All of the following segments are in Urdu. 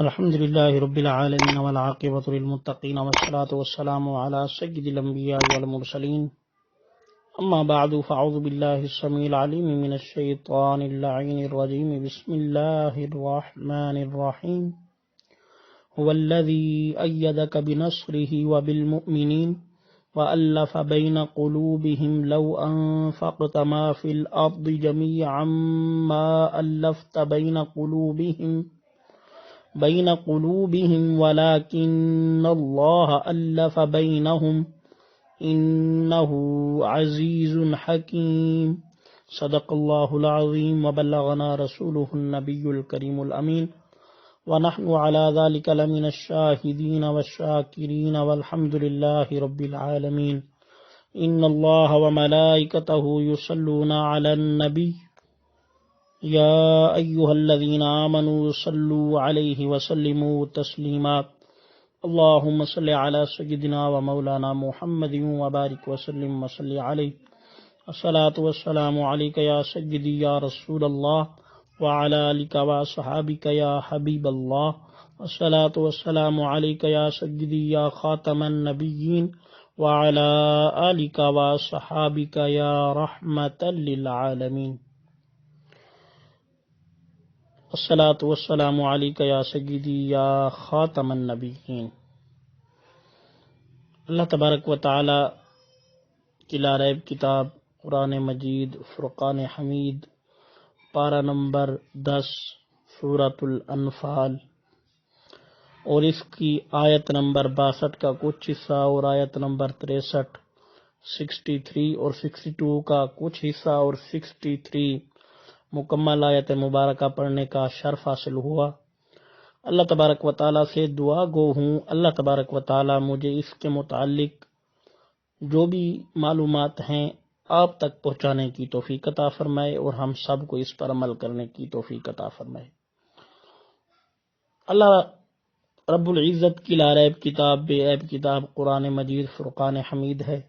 الحمد لله رب العالمين والعاقبة للمتقين والصلاة والسلام على سيد الأنبياء والمرسلين أما بعد فأعوذ بالله السميع العليم من الشيطان اللعين الرجيم بسم الله الرحمن الرحيم هو الذي أيدك بنصره وبالمؤمنين وألف بين قلوبهم لو أنفقت ما في الأرض جميعا ما ألفت بين قلوبهم ولكن الله ألف بينهم إنه عزيز حكيم صدق الله العظيم وبلغنا رسوله النبي الكريم الأمين ونحن على ذلك لمن الشاهدين والشاكرين والحمد لله رب العالمين إن الله وملائكته يصلون على النبي يا أيها الذين آمنوا صلوا عليه وسلموا تسليما اللهم صل على سيدنا ومولانا محمد وبارك وسلم وصل عليه الصلاة والسلام عليك يا سيدي يا رسول الله وعلى آلك وصحابك يا حبيب الله الصلاة والسلام عليك يا سيدي يا خاتم النبيين وعلى آلك وصحابك يا رحمة للعالمين الصلاة والسلام علیک یا سیدی یا خاتم النبیین۔ اللہ تبارک و تعالی کی لا ریب کتاب قرآن مجید فرقان حمید پارہ نمبر 10 سورۃ الانفال اور اس کی آیت نمبر 62 کا کچھ حصہ اور آیت نمبر 63، 63 اور 62 کا کچھ حصہ اور 63 مکمل آیت مبارکہ پڑھنے کا شرف حاصل ہوا۔ اللہ تبارک و تعالیٰ سے دعا گو ہوں اللہ تبارک و تعالیٰ مجھے اس کے متعلق جو بھی معلومات ہیں آپ تک پہنچانے کی توفیق عطا فرمائے اور ہم سب کو اس پر عمل کرنے کی توفیق عطا فرمائے۔ اللہ رب العزت کی لا ریب کتاب بے عیب کتاب قرآن مجید فرقان حمید ہے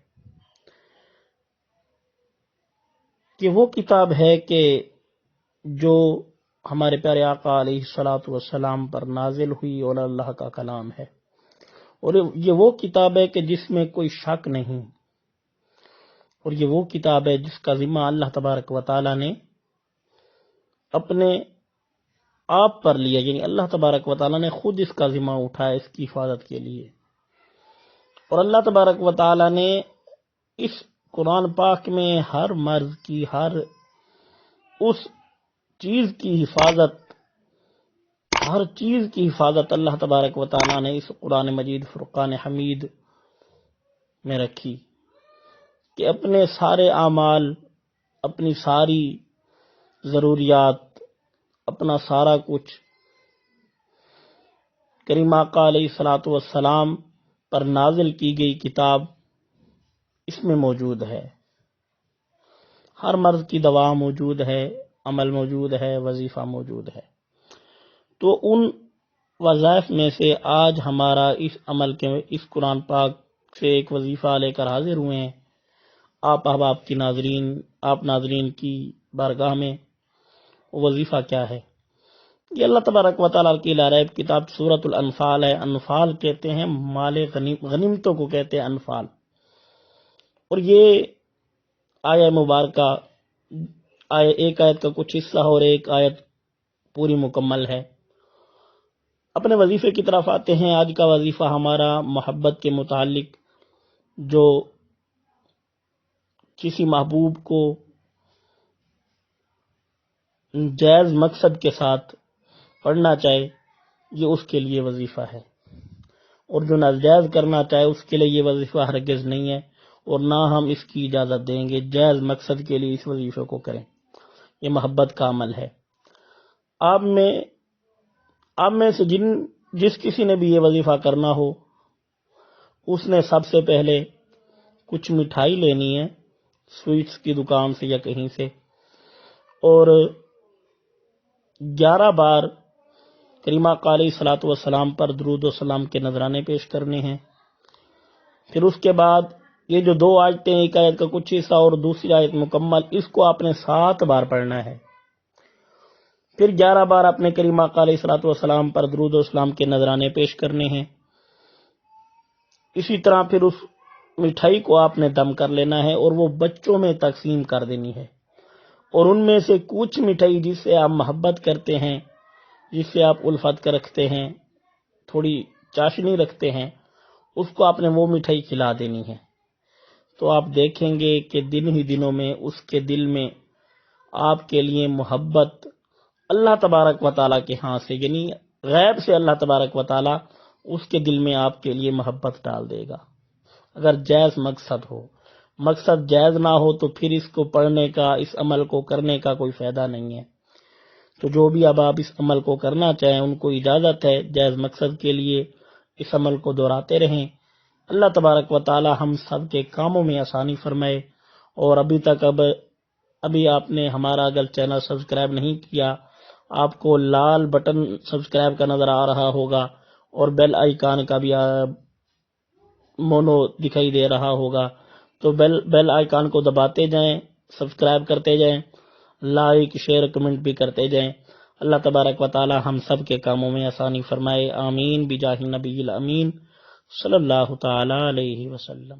کہ وہ کتاب ہے کہ جو ہمارے پیارے آقا علیہ الصلوۃ والسلام پر نازل ہوئی اور اللہ کا کلام ہے، اور یہ وہ کتاب ہے کہ جس میں کوئی شک نہیں، اور یہ وہ کتاب ہے جس کا ذمہ اللہ تبارک و تعالیٰ نے اپنے آپ پر لیا، یعنی اللہ تبارک و تعالیٰ نے خود اس کا ذمہ اٹھایا اس کی حفاظت کے لیے۔ اور اللہ تبارک و تعالیٰ نے اس قرآن پاک میں ہر مرض کی، ہر اس چیز کی حفاظت اللہ تبارک و تعالیٰ نے اس قرآن مجید فرقان حمید میں رکھی کہ اپنے سارے اعمال، اپنی ساری ضروریات، اپنا سارا کچھ کریم آقا علیہ الصلوۃ والسلام پر نازل کی گئی کتاب اس میں موجود ہے۔ ہر مرض کی دوا موجود ہے، عمل موجود ہے، وظیفہ موجود ہے۔ تو ان وظائف میں سے آج ہمارا اس عمل کے اس قرآن پاک سے ایک وظیفہ لے کر حاضر ہوئے ہیں آپ احباب کی ناظرین کی بارگاہ میں۔ وظیفہ کیا ہے؟ یہ اللہ تبارک و تعالیٰ کی لا ریب کتاب سورۃ الانفال ہے۔ انفال کہتے ہیں مال غنیمتوں کو کہتے ہیں انفال، اور یہ آیہ مبارکہ ایک آیت کا کچھ حصہ اور ایک آیت پوری مکمل ہے۔ اپنے وظیفے کی طرف آتے ہیں۔ آج کا وظیفہ ہمارا محبت کے متعلق، جو کسی محبوب کو جائز مقصد کے ساتھ پڑھنا چاہے یہ اس کے لیے وظیفہ ہے، اور جو ناجائز کرنا چاہے اس کے لیے یہ وظیفہ ہرگز نہیں ہے، اور نہ ہم اس کی اجازت دیں گے جائز مقصد کے لیے اس وظیفے کو کریں۔ یہ محبت کا عمل ہے۔ آپ میں سے جس کسی نے بھی یہ وظیفہ کرنا ہو، اس نے سب سے پہلے کچھ مٹھائی لینی ہے سویٹس کی دکان سے یا کہیں سے، اور 11 بار کریم آقا علیہ الصلوۃ والسلام پر درود و سلام کے نذرانے پیش کرنے ہیں۔ پھر اس کے بعد یہ جو 2 آیتیں، ایک آیت کا کچھ حصہ اور دوسری آیت مکمل، اس کو آپ نے 7 بار پڑھنا ہے۔ پھر 11 بار اپنے کریم آقا علیہ الصلوۃ والسلام پر درود و اسلام کے نذرانے پیش کرنے ہیں۔ اسی طرح پھر اس مٹھائی کو آپ نے دم کر لینا ہے اور وہ بچوں میں تقسیم کر دینی ہے، اور ان میں سے کچھ مٹھائی جس سے آپ محبت کرتے ہیں، جس سے آپ الفت کا رکھتے ہیں، تھوڑی چاشنی رکھتے ہیں، اس کو آپ نے وہ مٹھائی کھلا دینی ہے۔ تو آپ دیکھیں گے کہ دن ہی دنوں میں اس کے دل میں آپ کے لیے محبت اللہ تبارک و تعالیٰ کے ہاں سے، یعنی غیب سے اللہ تبارک و تعالیٰ اس کے دل میں آپ کے لیے محبت ڈال دے گا، اگر جائز مقصد ہو۔ مقصد جائز نہ ہو تو پھر اس کو پڑھنے کا، اس عمل کو کرنے کا کوئی فائدہ نہیں ہے۔ تو جو بھی اب آپ اس عمل کو کرنا چاہیں ان کو اجازت ہے جائز مقصد کے لیے اس عمل کو دہراتے رہیں۔ اللہ تبارک و تعالی ہم سب کے کاموں میں آسانی فرمائے۔ اور ابھی آپ نے ہمارا اگر چینل سبسکرائب نہیں کیا، آپ کو لال بٹن سبسکرائب کا نظر آ رہا ہوگا اور بیل آئیکن کا بھی مونو دکھائی دے رہا ہوگا، تو بیل آئیکن کو دباتے جائیں، سبسکرائب کرتے جائیں، لائک شیئر کمنٹ بھی کرتے جائیں۔ اللہ تبارک و تعالی ہم سب کے کاموں میں آسانی فرمائے، آمین بجاہ نبی الامین صلی اللہ تعالی علیہ وسلم۔